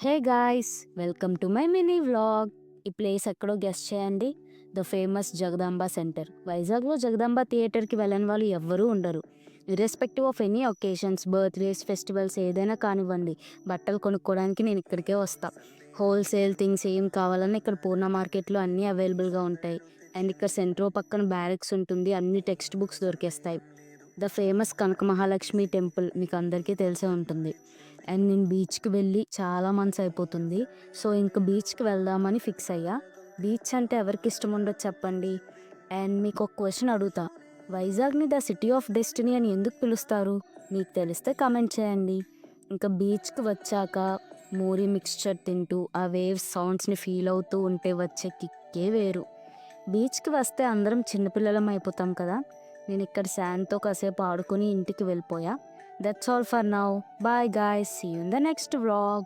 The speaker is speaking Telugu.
Hey guys, welcome to my mini vlog. ఈ ప్లేస్ ఎక్కడో గెస్ట్ చేయండి. The famous Jagadamba centre. వైజాగ్లో జగదాంబ థియేటర్కి వెళ్ళని వాళ్ళు ఎవ్వరూ ఉండరు. Irrespective of any occasions, birthdays, festivals ఏదైనా కానివ్వండి, బట్టలు కొనుక్కోవడానికి నేను ఇక్కడికే వస్తా. హోల్సేల్ థింగ్స్ ఏం కావాలన్నా ఇక్కడ పూర్ణ మార్కెట్లో అన్నీ అవైలబుల్గా ఉంటాయి. అండ్ ఇక్కడ సెంట్రో పక్కన బ్యారెక్స్ ఉంటుంది, అన్ని టెక్స్ట్ బుక్స్ దొరికేస్తాయి. The famous Kanaka Mahalakshmi temple మీకు అందరికీ తెలిసే ఉంటుంది. అండ్ నేను బీచ్కి వెళ్ళి చాలా మంత్స్ అయిపోతుంది. సో ఇంక బీచ్కి వెళ్దామని ఫిక్స్ అయ్యా. బీచ్ అంటే ఎవరికి ఇష్టం ఉండదు చెప్పండి. అండ్ మీకు ఒక క్వశ్చన్ అడుగుతా. వైజాగ్ని ద సిటీ ఆఫ్ డెస్టినీ అని ఎందుకు పిలుస్తారు? మీకు తెలిస్తే కామెంట్ చేయండి. ఇంకా బీచ్కి వచ్చాక మూరీ మిక్స్చర్ తింటూ ఆ వేవ్స్ సౌండ్స్ని ఫీల్ అవుతూ ఉంటే వచ్చే కిక్కే వేరు. బీచ్కి వస్తే అందరం చిన్నపిల్లలం అయిపోతాం కదా. నేను ఇక్కడ శాండ్తో కాసేపు ఆడుకొని ఇంటికి వెళ్ళిపోయా. That's all for now. Bye guys, see you in the next vlog.